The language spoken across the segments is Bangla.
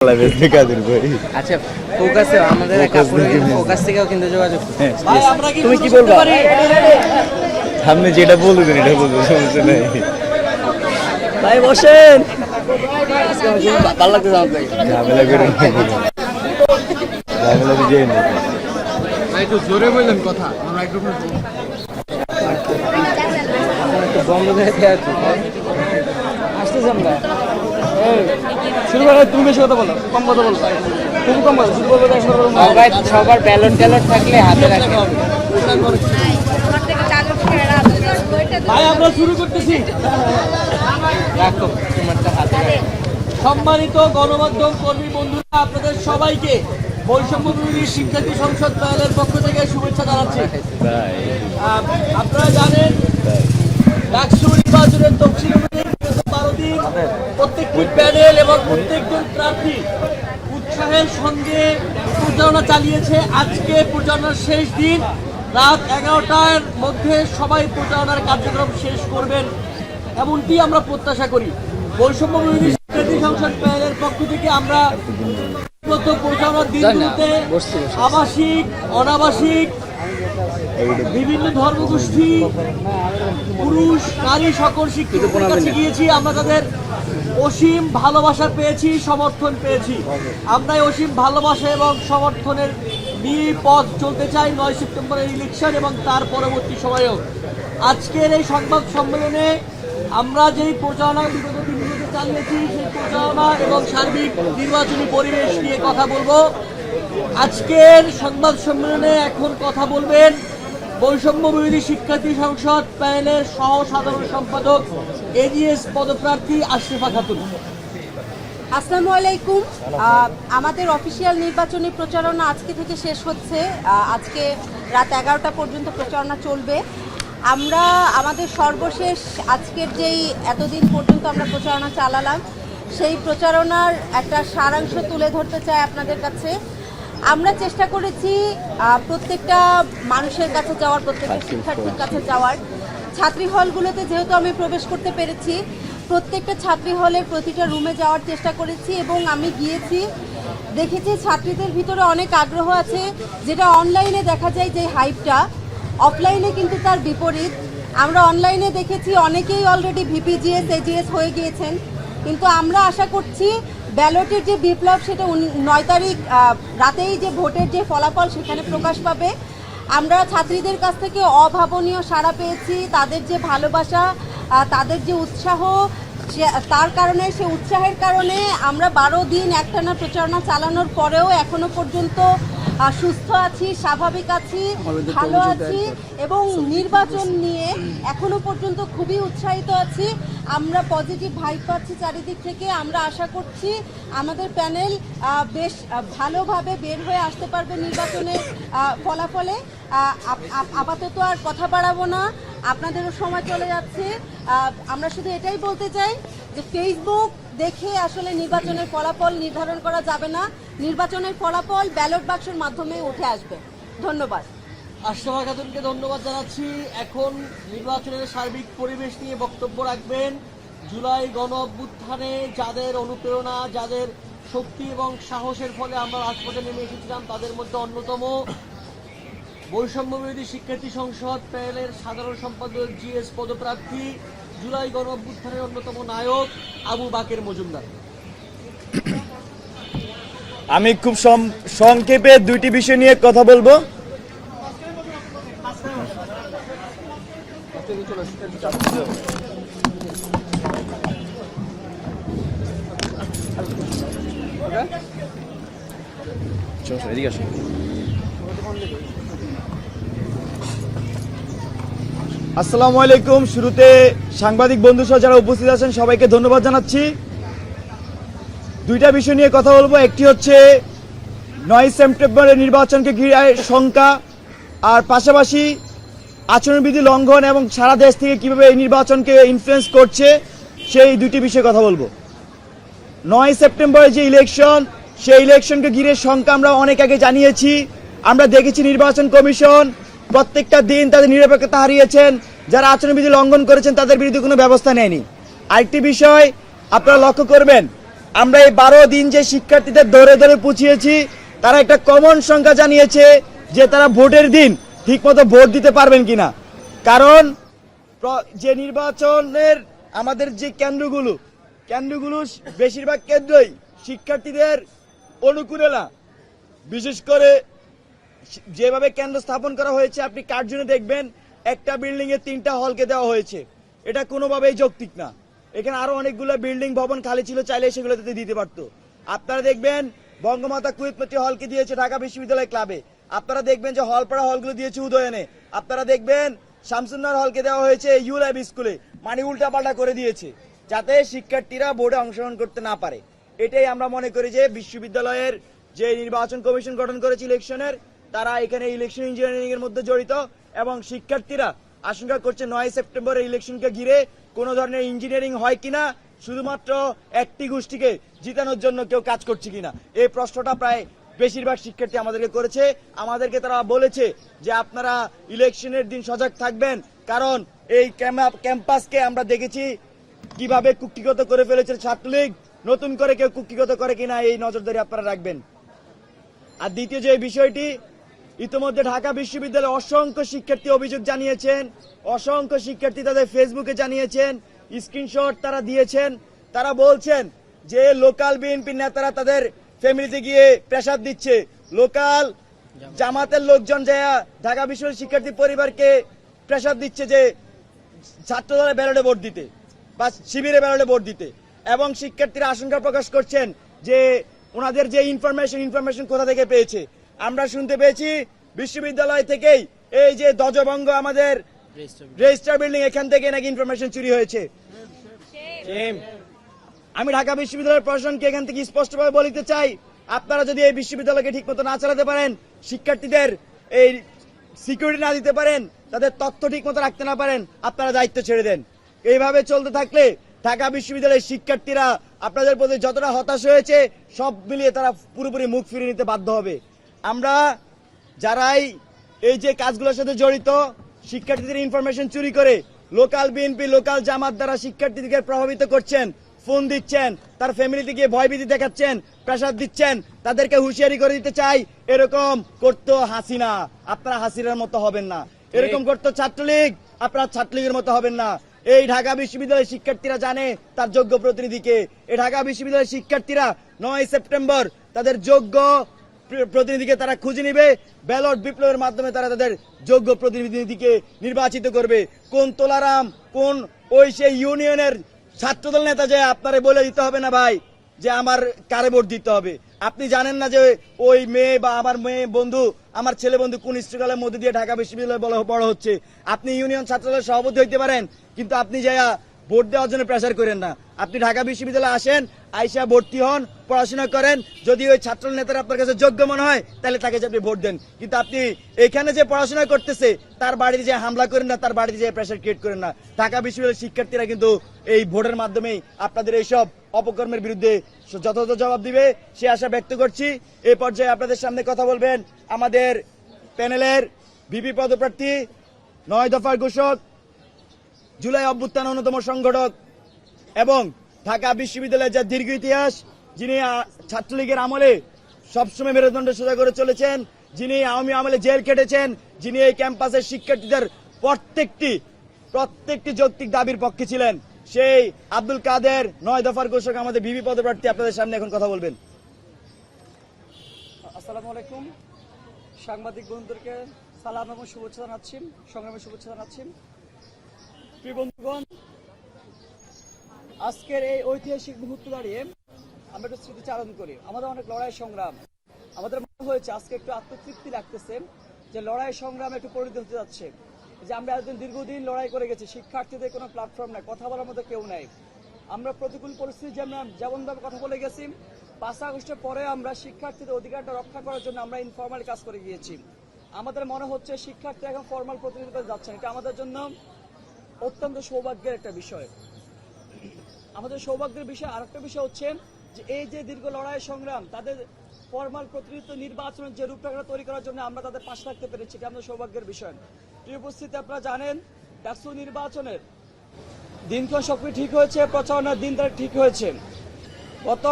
আচ্ছা ফোকাসে আমাদের ফোকাস থেকেও কিন্তু যোগাযোগ তুমি কি বলবো সামনে যেটা বলবেন এটা বলবো সমস্যা নাই ভাই বসেন ভালো লাগছে ঝামেলা করে ঝামেলা বুঝিয়ে না ভাই একটু জোরে বললেন কথা আমরা একটু বন্ধ করে দেওয়া আসতেছি আমরা শুরু করে তুমি বেশি কথা বলো কম কথা বলো তুমি কম বলো শুরু করবে সবার ব্যালট ট্যালট থাকলে হাতে রাখবে ভাই আমরা শুরু করতেছি রাখো তোমারটা হাতে রাখো। সম্মানিত গণমাধ্যম কর্মী বন্ধুরা আপনাদের সবাইকে বৈষম্য বিরোধী শিক্ষার্থী সংসদ প্যানেলের পক্ষ থেকে শুভেচ্ছা জানাচ্ছি। আপনারা জানেন ডাকসু নির্বাচনের দক্ষিণ 12 দিন প্রত্যেকটি প্যানেল এবং প্রত্যেকজন প্রার্থী উৎসাহের সঙ্গে প্রচারণা চালিয়েছে। আজকে প্রচারণার শেষ দিন, রাত 11টার মধ্যে সবাই প্রচারণার কার্যক্রম শেষ করবেন এমনটি আমরা প্রত্যাশা করি। বৈষম্য বিরোধী শিক্ষার্থী সংসদ প্যানেলের পক্ষ থেকে আমরা প্রচারণার দিনগুলোতে আবাসিক অনাবাসিক বিভিন্ন ধর্মগোষ্ঠী পুরুষ নারী সকল শিক্ষকদের কাছে গিয়েছি। আমরা তাদের অসীম ভালোবাসা পেয়েছি, সমর্থন পেয়েছি। আমরা অসীম ভালোবাসা এবং সমর্থনের নিয়ে পথ চলতে চাই 9 সেপ্টেম্বরের ইলেকশন এবং তার পরবর্তী সময়েও। আজকের এই সংবাদ সম্মেলনে আমরা যেই প্রচারণা বিগত দিনগুলোতে চালিয়েছি সেই প্রচারণা এবং সার্বিক নির্বাচনী পরিবেশ নিয়ে কথা বলবো। আজকের সংবাদ সম্মেলনে এখন কথা বলবেন বৈষম্য বিরোধী শিক্ষার্থী সংসদ প্যানেলের সহ সাধারণ সম্পাদক এজিএস পদপ্রার্থী আশরাফা খাতুন। আসসালামু আলাইকুম। আমাদের অফিসিয়াল নির্বাচনী প্রচারণা আজকে থেকে শেষ হচ্ছে। আজকে রাত 11টা পর্যন্ত প্রচারণা চলবে। আমরা আমাদের সর্বশেষ আজকের যেই এতদিন পর্যন্ত আমরা প্রচারণা চালালাম সেই প্রচারণার একটা সারাংশ তুলে ধরতে চাই আপনাদের কাছে। আমরা চেষ্টা করেছি প্রত্যেকটা মানুষের কাছে যাওয়ার, প্রত্যেকটা শিক্ষার্থীর কাছে যাওয়ার। ছাত্রী হলগুলোতে যেহেতু আমি প্রবেশ করতে পেরেছি, প্রত্যেকটা ছাত্রী হলের প্রতিটা রুমে যাওয়ার চেষ্টা করেছি এবং আমি গিয়েছি, দেখেছি ছাত্রীদের ভিতরে অনেক আগ্রহ আছে, যেটা অনলাইনে দেখা যায় যে হাইপটা, অফলাইনে কিন্তু তার বিপরীত। আমরা অনলাইনে দেখেছি অনেকেই অলরেডি ভিপিজিএস এজিএস হয়ে গিয়েছেন, কিন্তু আমরা আশা করছি ব্যালটের যে বিপ্লব সেটা 9 তারিখ রাতেই যে ভোটের যে ফলাফল সেখানে প্রকাশ পাবে। আমরা ছাত্রীদের কাছ থেকে অভাবনীয় সাড়া পেয়েছি, তাদের যে ভালোবাসা, তাদের যে উৎসাহ, তার কারণে সে উৎসাহের কারণে আমরা 12 দিন একটানা প্রচারণা চালানোর পরেও এখনো পর্যন্ত সুস্থ আছি, স্বাভাবিক আছি, ভালো আছি এবং নির্বাচন নিয়ে এখনো পর্যন্ত খুবই উৎসাহিত আছি। আমরা পজিটিভ ভাইব পাচ্ছি চারিদিক থেকে। আমরা আশা করছি আমাদের প্যানেল বেশ ভালোভাবে বের হয়ে আসতে পারবে নির্বাচনের ফলাফলে। আপাতত আর কথা বাড়াবো না, আপনাদেরও সময় চলে যাচ্ছে। আমরা শুধু এটাই বলতে চাই যে ফেসবুক দেখে আসলে নির্বাচনের ফলাফল নির্ধারণ করা যাবে না। নির্বাচনের ফলাফল ব্যালট বাক্সের মাধ্যমে উঠে আসবে। ধন্যবাদ। আশরাফা খাতুনকে ধন্যবাদ জানাচ্ছি। এখন নির্বাচনের সার্বিক পরিবেশ নিয়ে বক্তব্য রাখবেন জুলাই গণ অভ্যুত্থানে যাদের অনুপ্রেরণা, যাদের শক্তি এবং সাহসের ফলে আমরা রাজপথে নেমে এসেছিলাম, তাদের মধ্যে অন্যতম বৈষম্য বিরোধী শিক্ষার্থী সংসদ প্যানেলের সাধারণ সম্পাদক জিএস পদপ্রার্থী, জুলাই গণ অভ্যুত্থানের অন্যতম নায়ক আবু বাকের মজুমদার। আমি খুব সংক্ষেপে 2টি বিষয় নিয়ে কথা বলবো। আসসালামু আলাইকুম। শুরুতে সাংবাদিক বন্ধু সহ যারা উপস্থিত আছেন সবাইকে ধন্যবাদ জানাচ্ছি। 2টা বিষয় নিয়ে কথা বলবো। একটি হচ্ছে 9 সেপ্টেম্বরের নির্বাচনকে ঘিরে শঙ্কা, আর পাশাপাশি আচরণবিধি লঙ্ঘন এবং সারা দেশ থেকে কিভাবে এই নির্বাচনকে ইনফ্লুয়েন্স করছে সেই 2টি বিষয়ে কথা বলবো। 9 সেপ্টেম্বরের যে ইলেকশন, সেই ইলেকশনকে ঘিরে শঙ্কা আমরা অনেক আগে জানিয়েছি। আমরা দেখেছি নির্বাচন কমিশন প্রত্যেকটা দিন তাদের নিরপেক্ষতা হারিয়েছেন, যারা আচরণবিধি লঙ্ঘন করেছেন তাদের বিরুদ্ধে কোনো ব্যবস্থা নেয়নি। আরেকটি বিষয় আপনারা লক্ষ্য করবেন, আমরা এই 12 দিন যে শিক্ষার্থীদের ধরে ধরে পুছিয়েছি, তারা একটা কমন সংখ্যা জানিয়েছে যে তারা ভোটের দিন ঠিকমতো ভোট দিতে পারবেন কিনা। কারণ যে নির্বাচনের আমাদের যে কেন্দ্রগুলো বেশিরভাগ কেন্দ্রই শিক্ষার্থীদের অনুকূলে না। বিশেষ করে যেভাবে কেন্দ্র স্থাপন করা হয়েছে, আপনি কার্জনে দেখবেন একটা বিল্ডিং এ 3টা হলকে দেওয়া হয়েছে। এটা কোনোভাবেই যৌক্তিক না। এখানে আরো অনেকগুলো বিল্ডিং ভবন খালি ছিল, চাইলে সেগুলোতে দিতে পারতো। আপনারা দেখবেন বঙ্গমাতা কুয়েতমতি হলকে দিয়েছে ঢাকা বিশ্ববিদ্যালয় ক্লাবে। আপনারা দেখবেন যে হলপাড়া হলগুলো দিয়েছে উদয়নে। আপনারা দেখবেন শামসুন্নাহর হলকে দেওয়া হয়েছে ইউলাইব স্কুলে। মানে উল্টাপাল্টা করে দিয়েছে যাতে শিক্ষার্থীরা বোর্ডে অংশগ্রহণ করতে না পারে। এটাই আমরা মনে করি যে বিশ্ববিদ্যালয়ের যে নির্বাচন কমিশন গঠন করেছে ইলেকশনের, তারা এখানে ইলেকশন ইঞ্জিনিয়ারিং এর মধ্যে জড়িত এবং শিক্ষার্থীরা আশঙ্কা করছে 9 সেপ্টেম্বরের ইলেকশনকে ঘিরে কোনো ধরনের ইঞ্জিনিয়ারিং হয় কিনা, শুধুমাত্র একটি গোষ্ঠীকে জিতানোর জন্য কেউ কাজ করছে কিনা। এই প্রশ্নটা প্রায় বেশিরভাগ শিক্ষার্থী আমাদেরকে করেছে। আমাদেরকে তারা বলেছে যে আপনারা ইলেকশনের দিন সজাগ থাকবেন, কারণ এই ক্যাম্পাসকে আমরা দেখেছি কিভাবে কুক্ষিগত করে ফেলেছে ছাত্রলীগ। নতুন করে কেউ কুক্ষিগত করে কিনা এই নজরদারি আপনারা রাখবেন। আর দ্বিতীয় যে বিষয়টি, ইতিমধ্যে ঢাকা বিশ্ববিদ্যালয়ে অসংখ্য শিক্ষার্থী অভিযোগ জানিয়েছেন, অসংখ্য শিক্ষার্থী তাদের ফেসবুকে জানিয়েছেন, স্ক্রিনশট তারা দিয়েছেন। তারা বলছেন যে লোকাল বিএনপি নেতারা তাদের ফ্যামিলিতে গিয়ে প্রেসার দিচ্ছে, লোকাল জামাতের লোকজন যায় ঢাকা বিশ্ববিদ্যালয়ের শিক্ষার্থী পরিবারকে প্রেসার দিচ্ছে যে ছাত্রদলের ব্যালটে ভোট দিতে বা শিবিরে ব্যালটে ভোট দিতে। এবং শিক্ষার্থীরা আশঙ্কা প্রকাশ করছেন যে ওনাদের যে ইনফরমেশন কোথা থেকে পেয়েছে। আমরা শুনতে পেয়েছি বিশ্ববিদ্যালয় থেকেই এই যে ধ্বজভঙ্গ আমাদের রেজিস্ট্রার বিল্ডিং, এখান থেকে নাকি ইনফরমেশন চুরি হয়েছে। আমি ঢাকা বিশ্ববিদ্যালয়ের প্রশাসনকে এখান থেকে স্পষ্টভাবে বলতে চাই, আপনারা যদি এই বিশ্ববিদ্যালয়কে ঠিকমতো না চালাতে পারেন, শিক্ষার্থীদের এই সিকিউরিটি না দিতে পারেন, তাদের তথ্য ঠিকমতো রাখতে না পারেন, আপনারা দায়িত্ব ছেড়ে দেন। এইভাবে চলতে থাকলে ঢাকা বিশ্ববিদ্যালয়ের শিক্ষার্থীরা আপনাদের প্রতি যতটা হতাশ হয়েছে, সব মিলিয়ে তারা পুরোপুরি মুখ ফিরিয়ে নিতে বাধ্য হবে। আমরা যারাই এই যে কাজগুলোর সাথে জড়িত, শিক্ষার্থীদের ইনফরমেশন চুরি করে লোকাল বিএনপি, লোকাল জামাত দ্বারা শিক্ষার্থীদেরকে প্রভাবিত করছেন, ফোন দিচ্ছেন, তার ফ্যামিলিতে গিয়ে ভয়ভীতি দেখাচ্ছেন, প্রেসার দিচ্ছেন, তাদেরকে হুঁশিয়ারি করে দিতে চাই, এরকম করতো হাসিনা, আপনারা হাসিনার মতো হবেন না। এরকম করতো ছাত্রলীগ, আপনারা ছাত্রলীগের মতো হবেন না। এই ঢাকা বিশ্ববিদ্যালয়ের শিক্ষার্থীরা জানে তার যোগ্য প্রতিনিধিকে। এই ঢাকা বিশ্ববিদ্যালয়ের শিক্ষার্থীরা 9 সেপ্টেম্বর তাদের যোগ্য প্রতিনিধিকে তারা খুঁজে নিবে। ব্যালট বিপ্লবের মাধ্যমে তারা তাদের যোগ্য প্রতিনিধিকে নির্বাচিত করবে। কোন তোলারাম, কোন ওই সেই ইউনিয়নের ছাত্রদল নেতা যে আপনারে বলে দিতে হবে না ভাই যে আমার কারে ভোট দিতে হবে। আপনি জানেন না যে ওই মেয়ে বা আমার মেয়ে বন্ধু, আমার ছেলে বন্ধু কোন স্ট্রাগলের মধ্যে দিয়ে ঢাকা বিশ্ববিদ্যালয়ে বড় হচ্ছে। আপনি ইউনিয়ন ছাত্রদলের সভাপতি হইতে পারেন, কিন্তু আপনি যাইয়া ভোট দেওয়ার জন্য প্রেসার করেন না। আপনি ঢাকা বিশ্ববিদ্যালয়ে আসেন, আইসা ভর্তি হন, পড়াশোনা করেন। যদি ওই ছাত্র নেতারা আপনার কাছে যোগ্য মনে হয়, তাহলে তাকে আপনি ভোট দেন। কিন্তু আপনি এখানে যে পড়াশোনা করতেছে তার বাড়িতে যে হামলা করেন না, তার বাড়িতে যে প্রেসার ক্রিয়েট করেন না। ঢাকা বিশ্ববিদ্যালয়ের শিক্ষার্থীরা কিন্তু এই ভোটের মাধ্যমেই আপনাদের এইসব অপকর্মের বিরুদ্ধে যথাযথ জবাব দিবে, সে আশা ব্যক্ত করছি। এই পর্যায়ে আপনাদের সামনে কথা বলবেন আমাদের প্যানেলের ভিপি পদপ্রার্থী, 9 দফার ঘোষক, জুলাই অভ্যুত্থান অন্যতম সংগঠক এবং ঢাকা বিশ্ববিদ্যালয়ের যার দীর্ঘ ইতিহাস, যিনি ছাত্রলীগের আমলে সবসময় মেরুদণ্ড সোজা করে চলেছেন, যিনি আওয়ামী আমলে জেল কেটেছেন, যিনি এই ক্যাম্পাসের শিক্ষার্থীদের প্রত্যেকটি যৌক্তিক দাবির পক্ষে ছিলেন, সেই আব্দুল কাদের 9 দফার ঘোষক আমাদের ভিপি পদপ্রার্থী আপনাদের সামনে এখন কথা বলবেন। আসসালামু আলাইকুম। সাংবাদিক বন্ধুদেরকে সালাম এবং শুভেচ্ছা জানাচ্ছি, সংগ্রামের শুভেচ্ছা জানাচ্ছি। প্রিয় বন্ধুগণ, আজকের এই ঐতিহাসিক মুহূর্ত দাঁড়িয়ে আমরা একটু স্মৃতিচারণ করি। আমাদের অনেক লড়াই সংগ্রাম, আমাদের মনে হয়েছে আজকে একটু আত্মতৃপ্তি লাগতেছে যে লড়াই সংগ্রাম একটু পরিণত হতে যাচ্ছে, যে আমরা একদিন দীর্ঘদিন লড়াই করে গেছি, শিক্ষার্থীদের কোনো প্ল্যাটফর্ম নাই, কথা বলার মতো কেউ নাই। আমরা প্রতিকূল পরিস্থিতি যেমনভাবে কথা বলে গেছি, 5 আগস্টের পরে আমরা শিক্ষার্থীদের অধিকারটা রক্ষা করার জন্য আমরা ইনফর্মাল কাজ করে গিয়েছি। আমাদের মনে হচ্ছে শিক্ষার্থী এখন ফর্মাল প্রতিনিধিত্ব যাচ্ছেন, এটা আমাদের জন্য অত্যন্ত সৌভাগ্যের একটা বিষয়। আমাদের সৌভাগ্যের বিষয় আরেকটা বিষয় হচ্ছে যে এই যে দীর্ঘ লড়াই সংগ্রাম, তাদের ফর্মাল প্রতিনিধিত্ব নির্বাচনের যে রূপরেখা তৈরি করার জন্য আমরা তাদের পাশে থাকতে পেরেছি, এটা আমাদের সৌভাগ্যের বিষয়। প্রিয় উপস্থিতি, আপনারা জানেন ডাকসু নির্বাচনের দিনক্ষণ সবকিছু ঠিক হয়েছে, প্রচারণার দিন তারিখ ঠিক হয়েছে। গত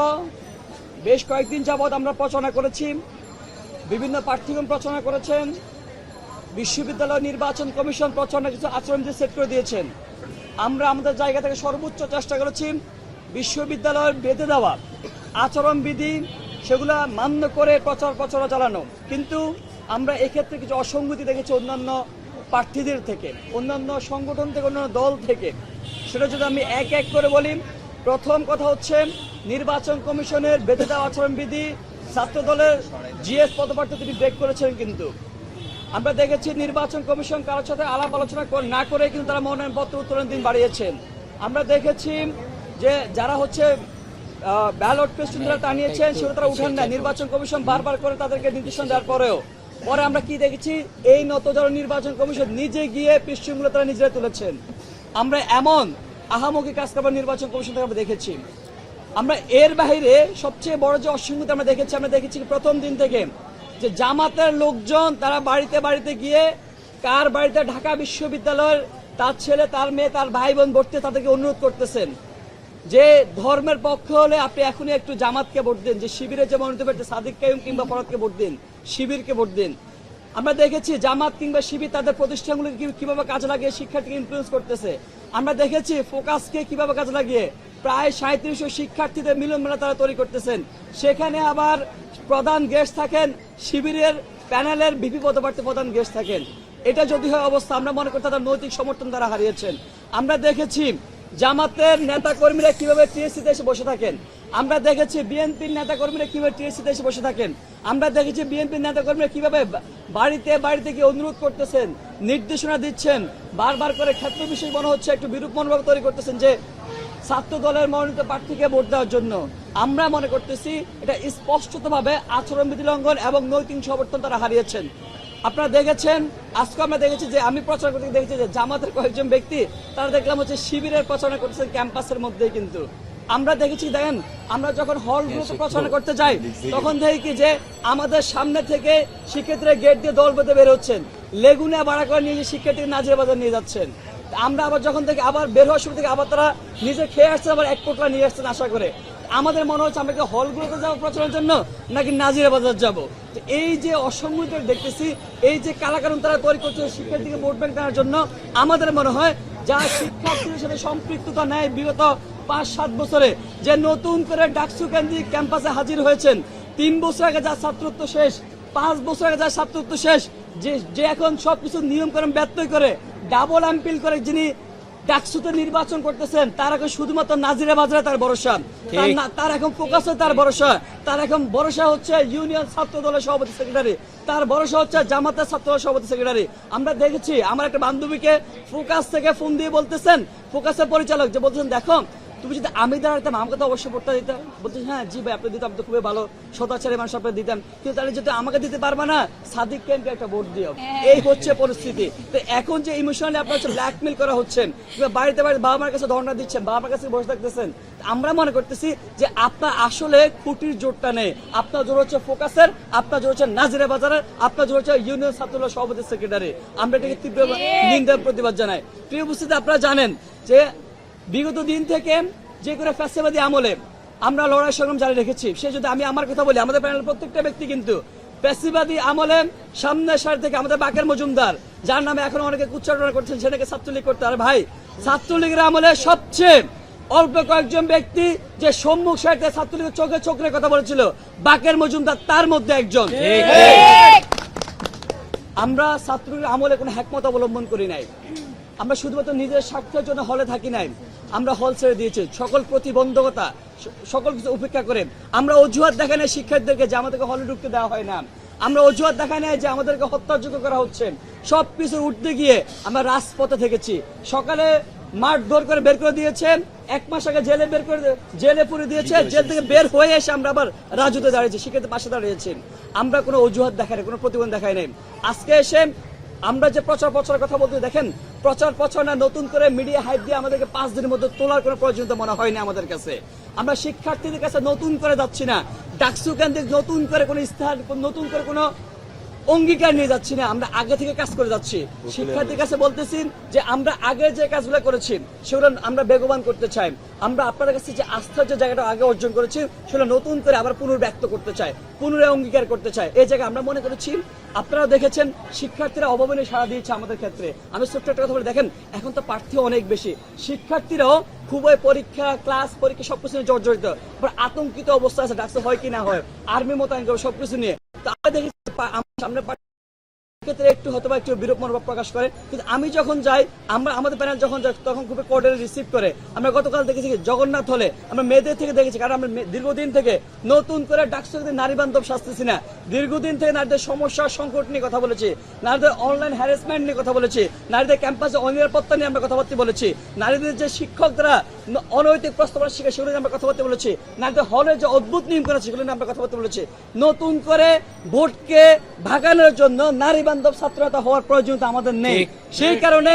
বেশ কয়েকদিন যাবৎ আমরা প্রচারণা করেছি, বিভিন্ন প্রার্থীগণ প্রচারণা করেছেন, বিশ্ববিদ্যালয় নির্বাচন কমিশন প্রচারণা কিছু আচরণবিধি সেট করে দিয়েছেন। আমরা আমাদের জায়গা থেকে সর্বোচ্চ চেষ্টা করেছি বিশ্ববিদ্যালয়ের বেঁধে দেওয়া আচরণবিধি সেগুলা মান্য করে প্রচারণা চালানো, কিন্তু আমরা এক্ষেত্রে কিছু অসঙ্গতি দেখেছি অন্যান্য প্রার্থীদের থেকে, অন্যান্য সংগঠন থেকে, অন্যান্য দল থেকে। সেটা যদি আমি এক এক করে বলি, প্রথম কথা হচ্ছে নির্বাচন কমিশনের বেঁধে দেওয়া আচরণবিধি ছাত্র দলের জিএস পদপ্রার্থী তিনি ব্রেক করেছেন। কিন্তু আমরা দেখেছি নির্বাচন কমিশন কারোর সাথে আলাপ আলোচনা না করে কিন্তু তারা মনোনয়নপত্র উত্তোলনের দিন বাড়িয়েছেন। আমরা দেখেছি যে যারা হচ্ছে ব্যালট পেস্টুন যারা টানিয়েছেন সেগুলো তারা উঠান না, নির্বাচন কমিশন বারবার করে তাদেরকে নির্দেশনা দেওয়ার পরেও পরে আমরা কি দেখেছি, এই নতজারু নির্বাচন কমিশন নিজে গিয়ে পেস্টুনগুলো তারা নিজেরা তুলেছেন। আমরা এমন আহামকি কাজ করবার নির্বাচন কমিশন থেকে আমরা দেখেছি। আমরা এর বাইরে সবচেয়ে বড় যে অসঙ্গতি আমরা দেখেছি প্রথম দিন থেকে যে জামাতের লোকজন তারা বাড়িতে বাড়িতে গিয়ে কার বাড়িতে ঢাকা বিশ্ববিদ্যালয়ের তার ছেলে, তার মেয়ে, তার ভাই বোন ভোট দিতে তাদেরকে অনুরোধ করতেছেন যে ধর্মের পক্ষ হলে আপনি এখনই একটু জামাতকে ভোট দিন, যে শিবিরে যে মনোনীত ব্যক্তি সাদিক কাইয়ুম কিংবা ফরহাদকে ভোট দিন, শিবিরকে ভোট দিন। আমরা দেখেছি জামাত কিংবা শিবির তাদের প্রতিষ্ঠানগুলোকে কিভাবে কাজে লাগিয়ে শিক্ষার্থীকে ইনফ্লুয়েন্স করতেছে। আমরা দেখেছি ফোকাসকে কিভাবে কাজে লাগিয়ে প্রায় 3700 শিক্ষার্থীদের মিলন মেলা তারা তৈরি করতেছেন। সেখানে আবার প্রধান গেস্ট থাকেন শিবিরের প্যানেলের ভিপি পদপ্রার্থী প্রধান গেস্ট থাকেন। এটা যদি হয় অবস্থা, আমরা মনে করি তাদের নৈতিক সমর্থন তারা হারিয়েছেন। আমরা দেখেছি জামাতের নেতা কর্মীরা কিভাবে টিএসসিতে এসে বসে থাকেন। আমরা দেখেছি বিএনপির নেতা কর্মীরা কিভাবে টিএসসিতে এসে বসে থাকেন। আমরা দেখেছি বিএনপির নেতা কর্মীরা কিভাবে বাড়িতে বাড়িতে গিয়ে অনুরোধ করতেছেন, নির্দেশনা দিচ্ছেন, বারবার করে ক্ষেত্র বিশেষ মনে হচ্ছে একটু বিরূপ মনোভাব তৈরি করতেছেন যে ছাত্র দলের মনোনীত প্রার্থীকে ভোট দেওয়ার জন্য। আমরা মনে করতেছি এটা স্পষ্টতভাবে আচরণবিধি লঙ্ঘন এবং নৈতিক সমর্থন তারা হারিয়েছেন। আপনারা দেখেছেন, আজকে আমরা দেখেছি যে আমি প্রচার করতে দেখেছি যে জামাতের কয়েকজন ব্যক্তি তারা দেখলাম হচ্ছে শিবিরের প্রচারণা করতেছেন ক্যাম্পাসের মধ্যেই। কিন্তু আমরা দেখেছি, দেখেন আমরা যখন হলগুলোতে প্রচারণা করতে যাই তখন দেখি কি যে আমাদের সামনে থেকে শিক্ষার্থীরা গেট দিয়ে দল বেঁধে বের হচ্ছেন, লেগুনা ভাড়া করে নিয়ে শিক্ষার্থীকে নাজিরা বাজার নিয়ে যাচ্ছেন। আমরা আবার যখন থেকে আবার বের হওয়ার সময় থেকে আবার তারা নিজে খেয়ে আসছেন, আবার এক পোটলা নিয়ে আসছেন আশা করে। আমাদের মনে হচ্ছে আমরা কি হলগুলোতে যাবো প্রচারের জন্য নাকি নাজিরা বাজার যাবো। এই যে অসঙ্গতি দেখতেছি, এই যে কালাকানুন তারা তৈরি করছে শিক্ষার্থীকে ভোট ব্যাংক দেওয়ার জন্য, আমাদের মনে হয় যা শিক্ষার্থীদের সাথে সম্পৃক্ততা নেয় বিগত 5-7 বছরে, যে নতুন করে ডাকসু কেন্দ্রিক ক্যাম্পাসে হাজির হয়েছেন, 3 বছর আগে যা ছাত্রত্ব শেষ, 5 বছর আগে যা ছাত্রত্ব শেষ, যে এখন সবকিছু নিয়মকানুন ব্যত্যয় করে ডাবল আম্পিল করে যিনি ডাকসুতে নির্বাচন করতেছেন, তার এখন শুধুমাত্র নাজিরা বাজারে তার ভরসা, তার এখন ফোকাসে তার ভরসা, তার এখন ভরসা হচ্ছে ইউনিয়ন ছাত্র দলের সভাপতি সেক্রেটারি, তার ভরসা হচ্ছে জামাতের ছাত্র দলের সভাপতি সেক্রেটারি। আমরা দেখেছি আমার একটা বান্ধবীকে ফোকাস থেকে ফোন দিয়ে বলতেছেন, ফোকাসের পরিচালক যে বলতেছেন, দেখো তুমি যদি আমি দাঁড়াতাম আমাকে তো অবশ্যই ভোটটা দিতাম। বলতে হ্যাঁ জি ভাই আপনি দিতাম তো খুবই ভালো, সদাচারী মানুষ আপনি দিতাম, কিন্তু তাহলে যদি আমাকে দিতে পারবে না সাদিক ক্যাম্পকে একটা ভোট দিও। এই হচ্ছে পরিস্থিতি। তো এখন যে ইমোশনালি আপনার হচ্ছে ব্ল্যাকমেল করা হচ্ছেন, বাড়িতে বাড়িতে বাবা মার কাছে ধর্ণা দিচ্ছেন, বাবা মার কাছে বসে থাকতেছেন, আমরা মনে করতেছি যে আপনার আসলে খুঁটির জোরটা নেই। আপনার জোর হচ্ছে ফোকাসের, আপনার জোর হচ্ছে নাজিরা বাজারের, আপনার জোর হচ্ছে ইউনিয়ন ছাত্রদলের সভাপতি সেক্রেটারি। আমরা এটাকে তীব্র নিন্দার প্রতিবাদ জানাই। প্রিয় উপস্থিতি, আপনারা জানেন যে বিগত দিন থেকে যে করে ফ্যাসিবাদী আমলে আমরা লড়াই সংগ্রাম জারি রেখেছি। সে যদি আমি আমার কথা বলি, আমাদের প্যানেলের প্রত্যেকটা ব্যক্তি কিন্তু ফ্যাসিবাদী আমলে সামনের সারি থেকে আমাদের বাকের মজুমদার, যার নামে এখন অনেকে উচ্চারণ করছেন সেটাকে ছাত্রলীগ করতে। আর ভাই, ছাত্রলীগের আমলে সবচেয়ে অল্প কয়েকজন ব্যক্তি যে সম্মুখ সারিতে ছাত্রলীগের চোখে চোখ রেখে কথা বলেছিল, বাকের মজুমদার তার মধ্যে একজন। আমরা ছাত্রলীগের আমলে কোনো হ্যাকমত অবলম্বন করি নাই, আমরা শুধুমাত্র নিজের স্বার্থের জন্য হলে থাকি নাই, আমরা হল ছেড়ে দিয়েছি সকল প্রতিবন্ধকতা সকল কিছু উপেক্ষা করে। আমরা অজুহাত দেখাই নাই শিক্ষার্থীদেরকে যে আমাদেরকে হলে ঢুকতে দেওয়া হয় না, আমরা অজুহাত দেখাই নাই যে আমাদেরকে হত্যাযোগ্য করা হচ্ছে। সবকিছু উঠতে গিয়ে আমরা রাজপথে থেকেছি। সকালে মারধর করে বের করে দিয়েছেন, 1 মাস আগে জেলে পুরে দিয়েছে, জেল থেকে বের হয়ে এসে আমরা আবার রাজুতে দাঁড়িয়েছি, শিক্ষার্থীর পাশে দাঁড়িয়েছি। আমরা কোনো অজুহাত দেখাই নাই, কোনো প্রতিবন্ধ দেখাই নাই। আজকে এসে আমরা যে প্রচারের কথা বলতে, দেখেন প্রচারণা নতুন করে মিডিয়া হাইপ দিয়ে আমাদেরকে 5 দিনের মধ্যে তোলার কোনো প্রয়োজনীয়তা মনে হয়নি আমাদের কাছে। আমরা শিক্ষার্থীদের কাছে নতুন করে যাচ্ছি না, ডাকসু কেন্দ্রিক নতুন করে কোনো স্থান, নতুন করে কোনো অঙ্গীকার নিয়ে যাচ্ছি না, আমরা আগে থেকে কাজ করে যাচ্ছি। শিক্ষার্থীর কাছে বলতেছি যে আমরা আগে যে কাজগুলো করেছি সেগুলো আমরা বেগবান করতে চাই। আমরা আপনাদের কাছে যে আস্থার যে জায়গাটা আগে অর্জন করেছি সেগুলো নতুন করে আবার পুনর্ব্যক্ত করতে চাই, পুনরায় অঙ্গীকার করতে চাই। এই জায়গায় আমরা মনে করেছি, আপনারা দেখেছেন শিক্ষার্থীরা অভাবনীয় সাড়া দিয়েছে আমাদের ক্ষেত্রে। আমি ছোট্ট একটা কথা বলে, দেখেন এখন তো প্রার্থী অনেক বেশি, শিক্ষার্থীরাও খুবই পরীক্ষা ক্লাস পরীক্ষা সবকিছু নিয়ে জর্জরিত, আতঙ্কিত অবস্থা আছে, ডাক্তার হয় কি না হয়, আর্মি মোতায়েন করে সবকিছু নিয়ে। তো আমরা দেখি সামনে ক্ষেত্রে একটু হয়তো একটু বিরূপ মনোভাব প্রকাশ করে, কিন্তু আমি যখন যাই, আমরা আমাদের প্যানেল যখন যাই তখন খুবই কোঅর্ডিনেট রিসিভ করে। আমরা গতকাল দেখেছি জগন্নাথ হলে আমরা মেয়েদের থেকে দেখেছি, কারণ আমরা দীর্ঘদিন থেকে নতুন করে ডাকসুতে নারী বান্ধব শাস্তিছি না, দীর্ঘদিন থেকে নারীদের সমস্যা সংকট নিয়ে কথা বলেছি, নারীদের অনলাইন হ্যারাসমেন্ট নিয়ে কথা বলেছি, নারীদের ক্যাম্পাসে অনিরাপত্তা নিয়ে আমরা কথাবার্তা বলেছি, নারীদের যে শিক্ষকরা অনৈতিক প্রস্তাবনা শিখে সেগুলো নিয়ে আমরা কথাবার্তা বলেছি, নারীদের হলে যে অদ্ভুত নিয়ম করা সেগুলো নিয়ে আমরা কথাবার্তা বলেছি। নতুন করে ভোটকে ভাগানোর জন্য নারী বান্ধব ছাত্রতা হওয়ার প্রয়োজনীয়তা আমাদের নেই। সেই কারণে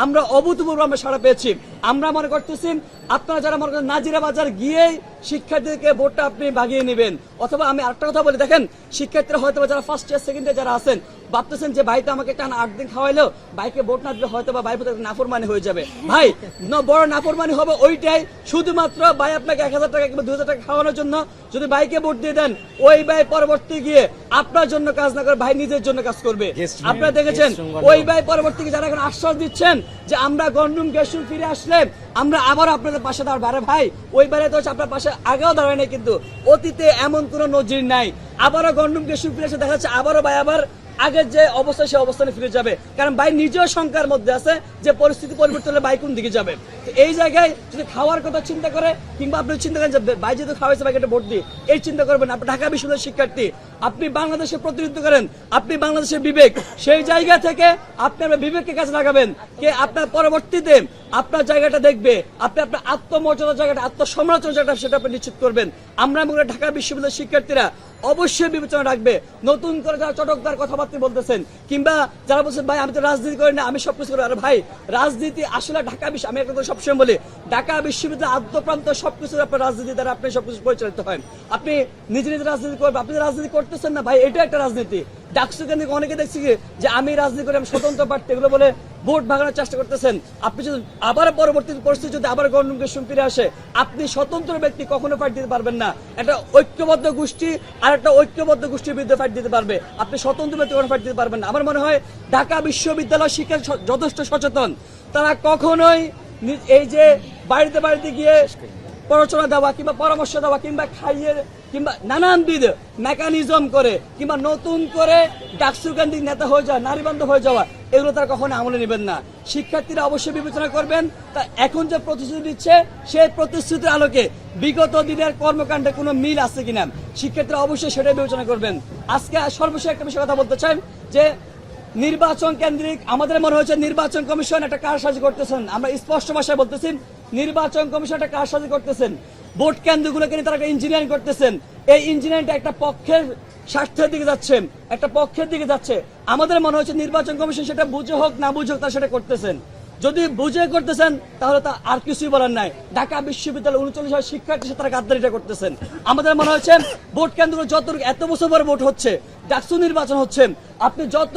আমরা অভূতপূর্ব আমরা সাড়া পেয়েছি। আমরা মনে করতেছি আপনারা যারা মনে করেন নাজিরা বাজার গিয়েই শিক্ষার্থীদেরকে ভোটটা আপনি ভাগিয়ে নেবেন, অথবা আমি আরেকটা কথা বলি, দেখেন শিক্ষার্থীরা হয়তো যারা ফার্স্ট ইয়ার সেকেন্ড ইয়ার যারা আছেন ভাবতেছেন যে ভাই তো আমাকে টান 8 দিন খাওয়াইলো, ভাইকে ভোট না দিলে হয়তো বা ভাই নাফরমানি হয়ে যাবে। ভাই বড় নাফরমানি হবে ওইটাই, শুধুমাত্র ভাই আপনাকে 1000 টাকা কিংবা 2000 টাকা খাওয়ানোর জন্য যদি ভাইকে ভোট দিয়ে দেন, ওই ভাই পরবর্তী গিয়ে আপনার জন্য কাজ না করে ভাই নিজের জন্য কাজ করবে। আপনারা দেখেছেন ওই ভাই পরবর্তী যারা এখন আশ্বাস দিচ্ছেন যে আমরা গন্ডুম গেসুম ফিরে আসলে আমরা আবার আপনাদের পাশে দাঁড়াবো। আরে ভাই ওই বারে তো আপনার পাশে আগেও দাঁড়ায় নাই, কিন্তু অতীতে এমন কোন নজির নাই। আবারও গন্ডুম গেসুম ফিরে এসে দেখা যাচ্ছে আবারও ভাই আবার আগের যে অবস্থা সে অবস্থানে ফিরে যাবে, কারণ ভাই নিজেও শঙ্কার মধ্যে আছে যে পরিস্থিতি পরিবর্তন হলে ভাই কোন দিকে যাবে। তো এই জায়গায় যদি খাওয়ার কথা চিন্তা করে, কিংবা আপনি চিন্তা করেন যে ভাই যেহেতু খাওয়াইছে ভাইকে একটা ভোট দিই, এই চিন্তা করবেন। আপনি ঢাকা বিশ্ববিদ্যালয়ের শিক্ষার্থী, আপনি বাংলাদেশের প্রতিনিধিত্ব করেন, আপনি বাংলাদেশের বিবেক, সেই জায়গা থেকে আপনি আপনার বিবেককে কাজে লাগাবেন। কে আপনার পরবর্তীতে আপনার জায়গাটা দেখবে, আপনি আপনার আত্মমর্যাদার জায়গাটা, আত্মসমালোচনার জায়গাটা সেটা আপনি নিশ্চিত করবেন। আমরা মনে করি ঢাকা বিশ্ববিদ্যালয়ের শিক্ষার্থীরা অবশ্যই বিবেচনা রাখবে। নতুন করে যারা চটকদার কথাবার্তা বলতেছেন, কিংবা যারা বলছেন ভাই আমি তো রাজনীতি করি না, আমি সবকিছু করি, আরে ভাই রাজনীতি আসলে ঢাকা বিশ্ব, আমি একটা কথা সবসময় বলি, ঢাকা বিশ্ববিদ্যালয় আদ্যপ্রান্ত সবকিছু আপনার রাজনীতি দ্বারা আপনি সবকিছু পরিচালিত হয়। আপনি নিজে নিজে রাজনীতি করবেন, আপনি রাজনীতি করতেছেন না ভাই, এটা একটা রাজনীতি। ডাকসু কেন্দ্রিক অনেকে দেখছি যে আমি রাজনীতি করি, আমি স্বতন্ত্র প্রার্থী, এগুলো বলে ভোট ভাগানোর চেষ্টা করতেছেন। আপনি যদি আবার পরবর্তী পরিস্থিতি যদি আবার গণকে ফিরে আসে, আপনি স্বতন্ত্র ব্যক্তি কখনো ফাইট দিতে পারবেন না। একটা ঐক্যবদ্ধ গোষ্ঠী আর একটা ঐক্যবদ্ধ গোষ্ঠীর বিরুদ্ধে ফাইট দিতে পারবে, আপনি স্বতন্ত্র ব্যক্তি কখনো ফাইট দিতে পারবেন না। আমার মনে হয় ঢাকা বিশ্ববিদ্যালয় শিক্ষা যথেষ্ট সচেতন, তারা কখনোই এই যে বাড়িতে বাড়িতে গিয়ে প্ররোচনা দেওয়া কিংবা পরামর্শ দেওয়া কিংবা খাইয়ে কিংবা নানানবিধ মেকানিজম করে কিংবা নতুন করে ডাকসু কেন্দ্রিক নেতা হয়ে যাওয়া, নারীবান্ধব হয়ে যাওয়া, এগুলো তারা কখনো আমলে নেবেন না। শিক্ষার্থীরা অবশ্যই বিবেচনা করবেন তা এখন যে প্রতিশ্রুতি দিচ্ছে সেই প্রতিশ্রুতির আলোকে বিগত দিনের কর্মকাণ্ডে কোনো মিল আছে কিনা শিক্ষার্থীরা অবশ্যই সেটাই বিবেচনা করবেন। আজকে সর্বশেষ একটা বিষয় কথা বলতে চাই যে নির্বাচন কেন্দ্রিক আমাদের মনে হচ্ছে নির্বাচন কমিশন একটা কারসাজি করতেছেন। আমরা স্পষ্ট ভাষায় বলতেছি নির্বাচন কমিশন একটা কারসাজি করতেছেন, ভোট কেন্দ্রগুলোকে নিয়ে তারা একটা ইঞ্জিনিয়ারিং করতেছেন। এই ইঞ্জিনিয়ারিংটা একটা পক্ষের স্বার্থের দিকে যাচ্ছে, একটা পক্ষের দিকে যাচ্ছে। আমাদের মনে হচ্ছে নির্বাচন কমিশন সেটা বুঝে হোক না বুঝে হোক তারা সেটা করতেছেন। যদি বুঝে করতেছেন তাহলে তা আর কিছুই বলার নাই। ঢাকা বিশ্ববিদ্যালয় 39 শিক্ষার্থী তারা গাদ্দারিটা করতেছেন। আমাদের মনে হচ্ছে ভোট কেন্দ্রগুলো যত এত বছর পরে ভোট হচ্ছে, ডাকসু নির্বাচন হচ্ছে, আপনি যত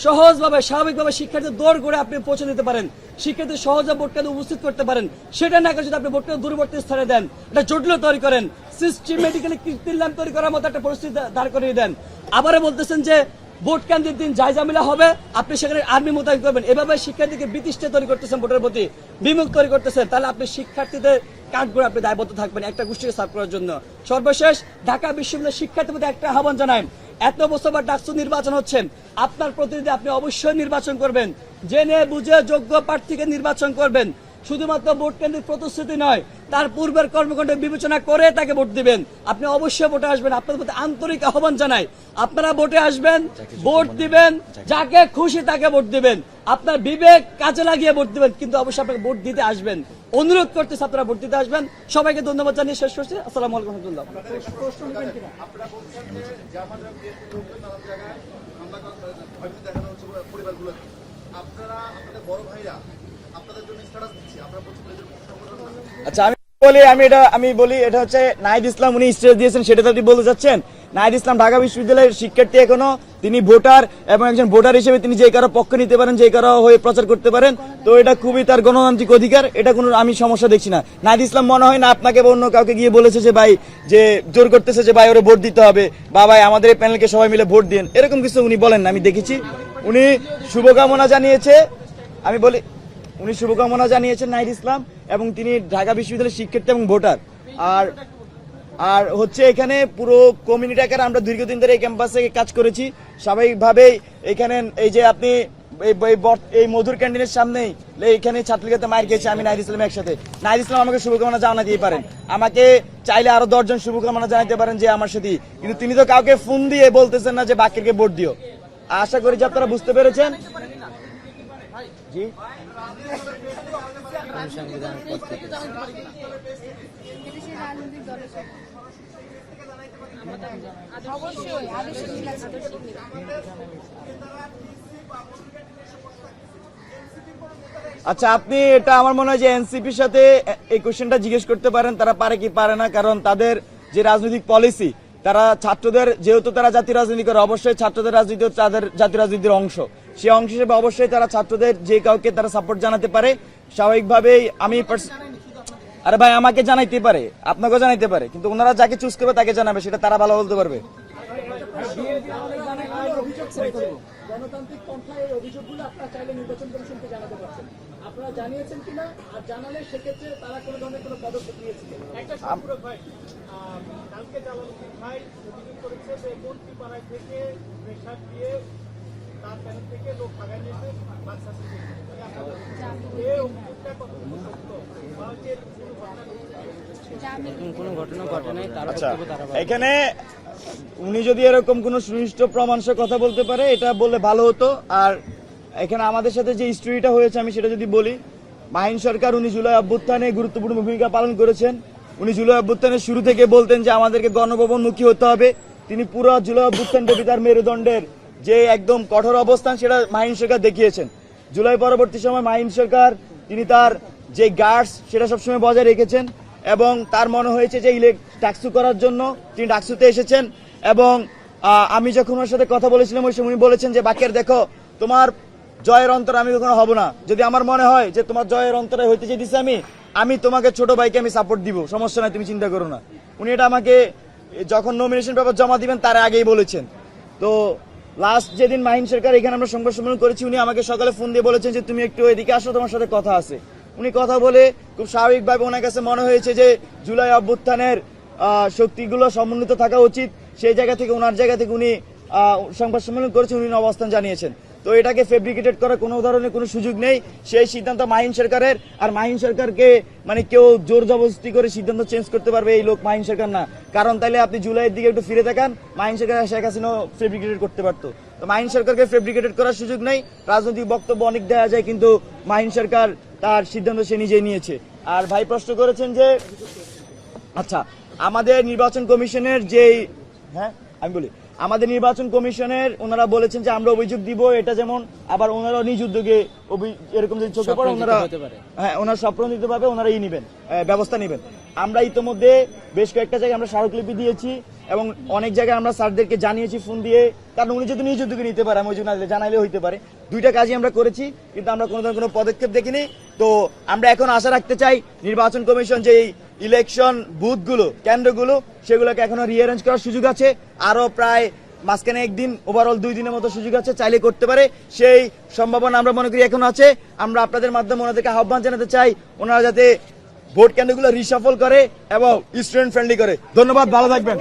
সহজভাবে স্বাভাবিকভাবে শিক্ষার্থীদের দৌড় করে আপনি পৌঁছে দিতে পারেন, শিক্ষার্থী সহজে ভোট কেন্দ্রে উপস্থিত করতে পারেন, সেটা না করে যদি আপনি ভোট কেন্দ্র দূরবর্তী স্থানে দেন, এটা জটিল তৈরি করেন, সিস্টেমেটিক্যালি কৃত্রিম তৈরি করার মতো একটা পরিস্থিতি দাঁড় করিয়ে দেন। আবারও বলতেছেন যে ভোট কেন্দ্রের দিন জায়জামিলা হবে, আপনি সেখানে আর্মি মোতায়েন করবেন, এভাবে শিক্ষার্থীকে বিতৃষ্ণা তৈরি করতেছেন, ভোটের প্রতি বিমুখ তৈরি করতেছেন, তাহলে আপনি শিক্ষার্থীদের কাঠগড়ে আপনি দায়বদ্ধ থাকবেন একটা গোষ্ঠীকে সার্ভ করার জন্য। সর্বশেষ ঢাকা বিশ্ববিদ্যালয়ের শিক্ষার্থীর মধ্যে একটা আহ্বান জানাই, এত বছর পর ডাকসু নির্বাচন হচ্ছেন, আপনার প্রতিনিধি আপনি অবশ্যই নির্বাচন করবেন, জেনে বুঝে যোগ্য প্রার্থীকে নির্বাচন করবেন। শুধুমাত্র ভোট কেন্দ্রিক প্রতিশ্রুতি নয়, তার পূর্বের কর্মকাণ্ড বিবেচনা করে তাকে ভোট দিবেন। আপনি অবশ্যই ভোটে আসবেন, আপনাদের প্রতি আন্তরিক আহ্বান জানাই, আপনারা ভোটে আসবেন, ভোট দিবেন, যাকে খুশি তাকে ভোট দিবেন, আপনার বিবেক কাজে লাগিয়ে ভোট দিবেন, কিন্তু অবশ্যই আপনাকে ভোট দিতে আসবেন। অনুরোধ করতেছি আপনারা ভোট দিতে আসবেন। সবাইকে ধন্যবাদ জানিয়ে শেষ করছি। আসসালামু আলাইকুম রহমতুল্লাহ। আচ্ছা আমি বলি এটা হচ্ছে নাহিদ ইসলাম উনি স্টেজ দিয়েছেন, সেটা তো আপনি বলতে চাচ্ছেন। নাহিদ ইসলাম ঢাকা বিশ্ববিদ্যালয়ের শিক্ষার্থী এখনো, তিনি ভোটার এবং একজন ভোটার হিসেবে তিনি যে কারো পক্ষ নিতে পারেন, যে কারো হয়ে প্রচার করতে পারেন। তো এটা খুবই তার গণতান্ত্রিক অধিকার, এটা কোনো আমি সমস্যা দেখছি না। নাহিদ ইসলাম মনে হয় না আপনাকে বা অন্য কাউকে গিয়ে বলেছে যে ভাই যে জোর করতেছে যে ভাই ওরে ভোট দিতে হবে বা ভাই আমাদের এই প্যানেলকে সবাই মিলে ভোট দিন, এরকম কিছু উনি বলেন না, আমি দেখেছি। উনি শুভকামনা জানিয়েছে, আমি বলি উনি শুভকামনা জানিয়েছেন নাহিদ ইসলাম, এবং তিনি ঢাকা বিশ্ববিদ্যালয়ের শিক্ষার্থী এবং ভোটার। আর হচ্ছে এখানে পুরো কমিউনিটি আকারে আমরা দীর্ঘদিন ধরে এই ক্যাম্পাসে কাজ করেছি। স্বাভাবিকভাবেই এখানে এই যে আপনি এই মধুর ক্যান্টিনের সামনেই এখানে ছাত্রলীগের মায়ের খেয়েছে আমি নাহিদ ইসলাম একসাথে। নাহিদ ইসলাম আমাকে শুভকামনা জানাতে পারেন, আমাকে চাইলে আরো 10 জন শুভকামনা জানাতে পারেন যে আমার সাথে, কিন্তু তিনি তো কাউকে ফোন দিয়ে বলতেছেন না যে বাকিরকে ভোট দিও। আশা করি যে আপনারা বুঝতে পেরেছেন। জি আচ্ছা, আপনি এটা আমার মনে হয় যে এনসিপির সাথে এই কোশ্চেনটা জিজ্ঞেস করতে পারেন, তারা পারে কি পারে না, কারণ তাদের যে রাজনৈতিক পলিসি, তারা ছাত্রদের যেহেতু তারা জাতীয় রাজনীতি করে, অবশ্যই ছাত্রদের রাজনীতি তাদের জাতীয় রাজনীতির অংশ, সেই অংশ হিসেবে অবশ্যই তারা ছাত্রদের যে কাউকে তারা সাপোর্ট জানাতে পারে। স্বাভাবিকভাবেই আমি আরে ভাই আমাকে জানাইতে পারে, আপনাকেও জানাইতে পারে, কিন্তু ওনারা যাকে চুজ করবে তাকে জানাবে, সেটা তারা ভালো বলতে পারবে। গণতান্ত্রিক পন্থায় এই অভিযোগগুলো আপনারা চাইলে নির্বাচন কমিশনকে জানাতে পারছেন, আপনারা জানিয়েছেন কিনা, আর জানালে সেক্ষেত্রে তারা কোনো ধরনের কোনো পদক্ষেপ নিয়েছিলেন? একটা সম্পূরক ভাই, কালকে জালালউদ্দিন ভাই অভিযোগ করেছে যে মন্ত্রীপাড়ায় থেকে প্রেশার দিয়ে তার প্যানেল থেকে লোক ভাগাই নিয়েছে বাক্সা থেকে। এই অভিযোগটা কতটুকু সত্য বা হচ্ছে কোনো ঘটনা ঘটে নাই, তার আচ্ছা, বক্তব্য তারা এখানে উনি যদি এরকম কোন সুনিষ্ঠ প্রমাণ সহ কথা বলতে পারে এটা বললে ভালো হতো। আর এখানে আমাদের সাথে যে হিস্ট্রিটা হয়েছে আমি সেটা যদি বলি, মাহিন সরকার উনি জুলাই অভ্যুত্থানে গুরুত্বপূর্ণ ভূমিকা পালন করেছেন। উনি জুলাই অভ্যুত্থানের শুরু থেকে বলতেন যে আমাদেরকে গণভবনমুখী হতে হবে। তিনি পুরো জুলাই অভ্যুত্থান ব্যাপী তার মেরুদণ্ডের যে একদম কঠোর অবস্থান সেটা মাহিন সরকার দেখিয়েছেন। জুলাই পরবর্তী সময় মাহিন সরকার তিনি তার যে গার্ডস সেটা সবসময় বজায় রেখেছেন, এবং তার মনে হয়েছে যে ডাকসু করার জন্য তিনি ডাকসুতে এসেছেন। এবং আমি যখন ওনার সাথে কথা বলেছিলাম ওই সময় উনি বলেছেন যে বাকের দেখো তোমার জয়ের অন্তরে আমি কখনো হব না, যদি আমার মনে হয় যে তোমার জয়ের অন্তরে হইতে চাইতেছি আমি তোমাকে ছোট ভাইকে আমি সাপোর্ট দিব, সমস্যা নাই, তুমি চিন্তা করো না। উনি এটা আমাকে যখন নমিনেশন পেপার জমা দিবেন তার আগেই বলেছেন। তো লাস্ট যেদিন মাহিন সরকার এখানে আমরা সংবাদ সম্মেলন করেছি, উনি আমাকে সকালে ফোন দিয়ে বলেছেন যে তুমি একটু এদিকে আসো, তোমার সাথে কথা আছে। উনি কথা বলে খুব স্বাভাবিকভাবে ওনার কাছে মনে হয়েছে যে জুলাই অভ্যুত্থানের শক্তিগুলো সমন্বিত থাকা উচিত, সেই জায়গা থেকে ওনার জায়গা থেকে উনি সংবাদ সম্মেলন করেছেন, উনি অবস্থান জানিয়েছেন। তো এটাকে ফেব্রিকেটেড করার কোনো ধরনের কোনো সুযোগ নেই, সেই সিদ্ধান্ত মাহিন সরকারের। আর মাহিন সরকারকে মানে কেউ জোর জবরদস্তি করে সিদ্ধান্ত চেঞ্জ করতে পারবে এই লোক মাহিন সরকার না, কারণ তাইলে আপনি জুলাইয়ের দিকে একটু ফিরে তাকান, মাহিন সরকার শেখ হাসিনা ফেব্রিকেটেড করতে পারতো। তো মাহিন সরকারকে ফেব্রিকেটেড করার সুযোগ নেই। রাজনৈতিক বক্তব্য অনেক দেওয়া যায়, কিন্তু মাহিন সরকার তার সিদ্ধান্ত সে নিজেই নিয়েছে। আর ভাই প্রশ্ন করেছেন যে আচ্ছা আমাদের নির্বাচন কমিশনের যেই আমি বলি আমাদের নির্বাচন কমিশনের ওনারা বলেছেন যে আমরা অভিযোগ দিব, এটা যেমন আবার ওনারা নিজ উদ্যোগে এরকম যদি চোখে পড়ে ওনারা ওনারা স্বপ্রণোদিত ভাবে ওনারা নেবেন ব্যবস্থা নেবেন। আমরা ইতিমধ্যে বেশ কয়েকটা জায়গায় আমরা স্মারকলিপি দিয়েছি এবং অনেক জায়গায় আমরা স্যারদেরকে জানিয়েছি ফোন দিয়ে, কারণ উনি যদি নিজ উদ্যোগে নিতে পারে আমি ওই জন্য জানাইলে হইতে পারে। দুইটা কাজই আমরা করেছি, কিন্তু আমরা কোনো ধরনের কোনো পদক্ষেপ দেখিনি। তো আমরা এখন আশা রাখতে চাই নির্বাচন কমিশন যে ইলেকশন বুথগুলো কেন্দ্রগুলো সেগুলোকে এখনো রিঅ্যারেঞ্জ করার সুযোগ আছে, আরো প্রায় মাঝখানে একদিন ওভারঅল 2 দিনের মতো সুযোগ আছে, চাইলে করতে পারে, সেই সম্ভাবনা আমরা মনে করি এখন আছে। আমরা আপনাদের মাধ্যমে ওনাদেরকে আহ্বান জানাতে চাই ওনারা যাতে ভোট কেন্দ্রগুলো রিশাফল করে এবং স্টুডেন্ট ফ্রেন্ডলি করে। ধন্যবাদ, ভালো থাকবেন।